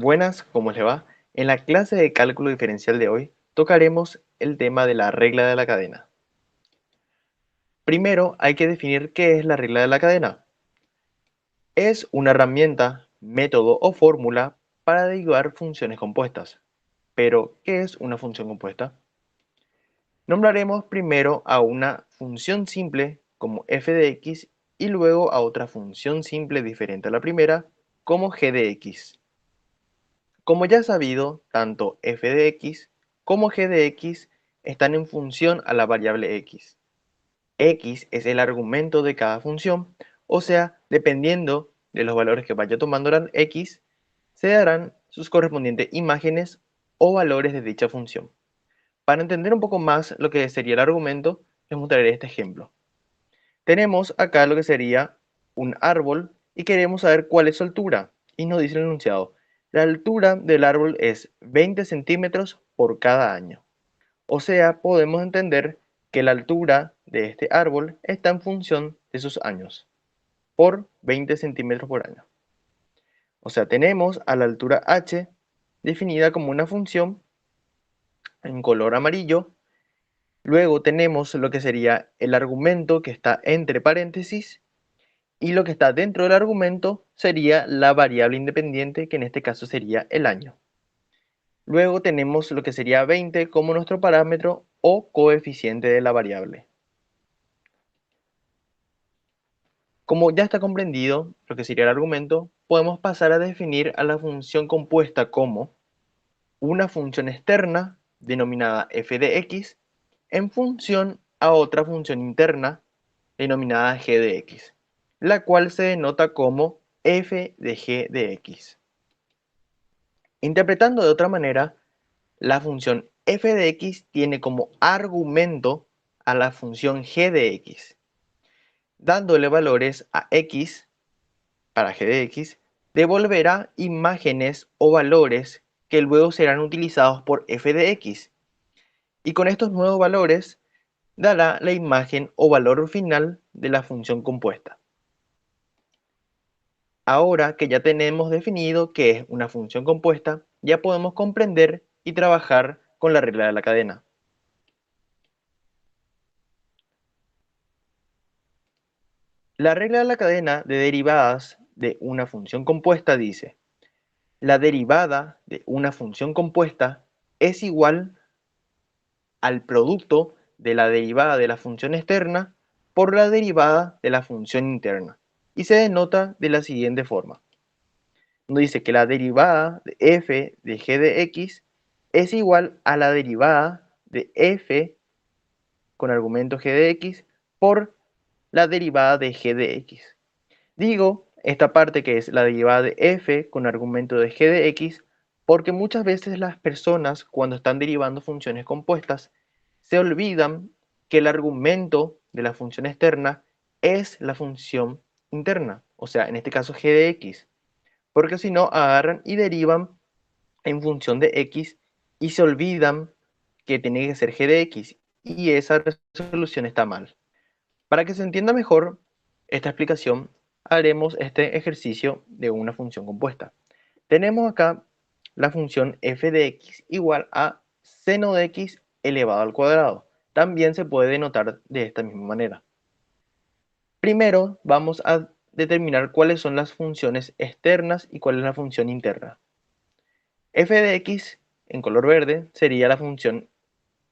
Buenas, ¿cómo le va? En la clase de cálculo diferencial de hoy tocaremos el tema de la regla de la cadena. Primero hay que definir qué es la regla de la cadena. Es una herramienta, método o fórmula para derivar funciones compuestas. Pero, ¿qué es una función compuesta? Nombraremos primero a una función simple como f de x y luego a otra función simple diferente a la primera como g de x. Como ya sabido, tanto f de x como g de x están en función a la variable x. X es el argumento de cada función, o sea, dependiendo de los valores que vaya tomando la x, se darán sus correspondientes imágenes o valores de dicha función. Para entender un poco más lo que sería el argumento, les mostraré este ejemplo. Tenemos acá lo que sería un árbol y queremos saber cuál es su altura. Y nos dice el enunciado, la altura del árbol es 20 centímetros por cada año. O sea, podemos entender que la altura de este árbol está en función de sus años, por 20 centímetros por año. O sea, tenemos a la altura h definida como una función en color amarillo. Luego tenemos lo que sería el argumento que está entre paréntesis y lo que está dentro del argumento sería la variable independiente, que en este caso sería el año. Luego tenemos lo que sería 20 como nuestro parámetro o coeficiente de la variable. Como ya está comprendido lo que sería el argumento, podemos pasar a definir a la función compuesta como una función externa denominada f de x en función a otra función interna denominada g de x, la cual se denota como f de g de x. Interpretando de otra manera, la función f de x tiene como argumento a la función g de x, dándole valores a x para g de x, devolverá imágenes o valores que luego serán utilizados por f de x, y con estos nuevos valores dará la imagen o valor final de la función compuesta. Ahora que ya tenemos definido qué es una función compuesta, ya podemos comprender y trabajar con la regla de la cadena. La regla de la cadena de derivadas de una función compuesta dice: la derivada de una función compuesta es igual al producto de la derivada de la función externa por la derivada de la función interna, y se denota de la siguiente forma. Nos dice que la derivada de f de g de x es igual a la derivada de f con argumento g de x por la derivada de g de x. Digo esta parte que es la derivada de f con argumento de g de x porque muchas veces las personas, cuando están derivando funciones compuestas, se olvidan que el argumento de la función externa es la función interna, o sea, en este caso g de x, porque si no agarran y derivan en función de x y se olvidan que tiene que ser g de x, y esa resolución está mal. Para que se entienda mejor esta explicación, haremos este ejercicio de una función compuesta. Tenemos acá la función f de x igual a seno de x elevado al cuadrado. También se puede denotar de esta misma manera. Primero vamos a determinar cuáles son las funciones externas y cuál es la función interna. F de x en color verde sería la función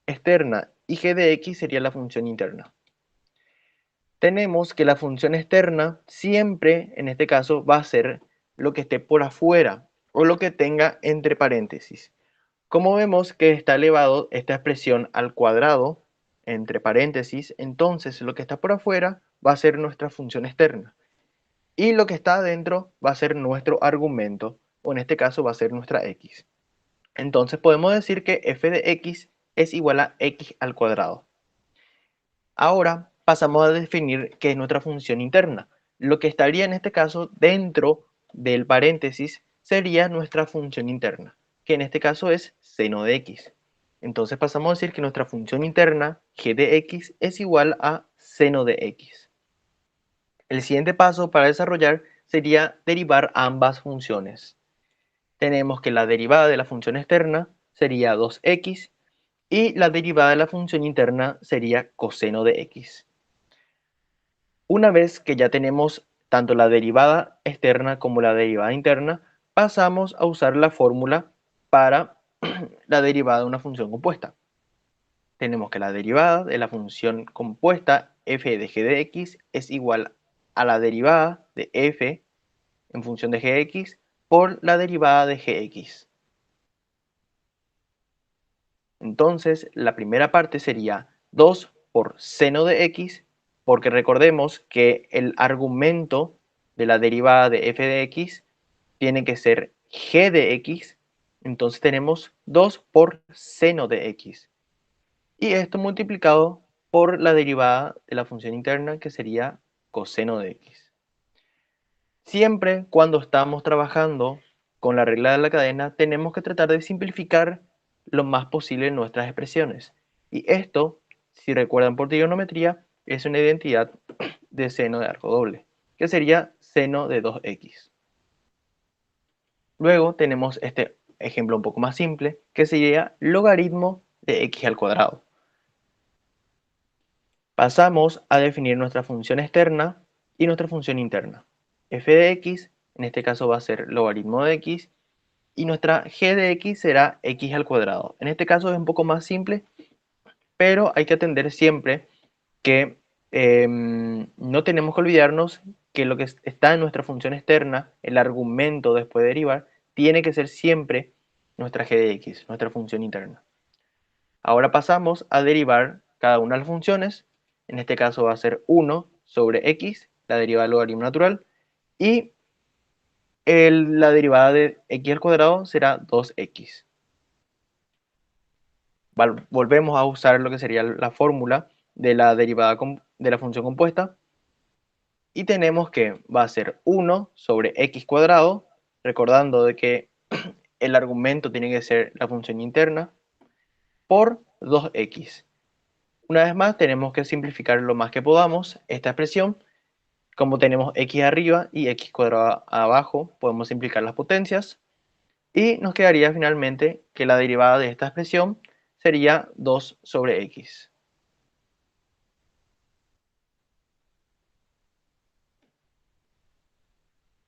externa y g de x sería la función interna. Tenemos que la función externa siempre, en este caso, va a ser lo que esté por afuera o lo que tenga entre paréntesis. Como vemos que está elevado esta expresión al cuadrado entre paréntesis, entonces lo que está por afuera va a ser nuestra función externa. Y lo que está adentro va a ser nuestro argumento, o en este caso va a ser nuestra x. Entonces podemos decir que f de x es igual a x al cuadrado. Ahora pasamos a definir qué es nuestra función interna. Lo que estaría en este caso dentro del paréntesis sería nuestra función interna, que en este caso es seno de x. Entonces pasamos a decir que nuestra función interna, g de x, es igual a seno de x. El siguiente paso para desarrollar sería derivar ambas funciones. tenemos que la derivada de la función externa sería 2x y la derivada de la función interna sería coseno de x. Una vez que ya tenemos tanto la derivada externa como la derivada interna, pasamos a usar la fórmula para la derivada de una función compuesta. Tenemos que la derivada de la función compuesta f de g de x es igual a la derivada de f en función de gx por la derivada de gx. Entonces, la primera parte sería 2 por seno de x, porque recordemos que el argumento de la derivada de f de x tiene que ser g de x, entonces tenemos 2 por seno de x. Y esto multiplicado por la derivada de la función interna, que sería coseno de x. Siempre cuando estamos trabajando con la regla de la cadena, tenemos que tratar de simplificar lo más posible nuestras expresiones. Y esto, si recuerdan por trigonometría, es una identidad de seno de arco doble, que sería seno de 2x. Luego tenemos este ejemplo un poco más simple, que sería logaritmo de x al cuadrado. Pasamos a definir nuestra función externa y nuestra función interna. F de x, en este caso va a ser logaritmo de x, y nuestra g de x será x al cuadrado. En este caso es un poco más simple, pero hay que atender siempre que no tenemos que olvidarnos que lo que está en nuestra función externa, el argumento después de derivar, tiene que ser siempre nuestra g de x, nuestra función interna. Ahora pasamos a derivar cada una de las funciones. En este caso va a ser 1 sobre x, la derivada del logaritmo natural, y la derivada de x al cuadrado será 2x. Volvemos a usar lo que sería la fórmula de la derivada de la función compuesta y tenemos que va a ser 1 sobre x cuadrado, recordando de que el argumento tiene que ser la función interna, por 2x. Una vez más tenemos que simplificar lo más que podamos esta expresión. Como tenemos x arriba y x cuadrado abajo, podemos simplificar las potencias y nos quedaría finalmente que la derivada de esta expresión sería 2 sobre x.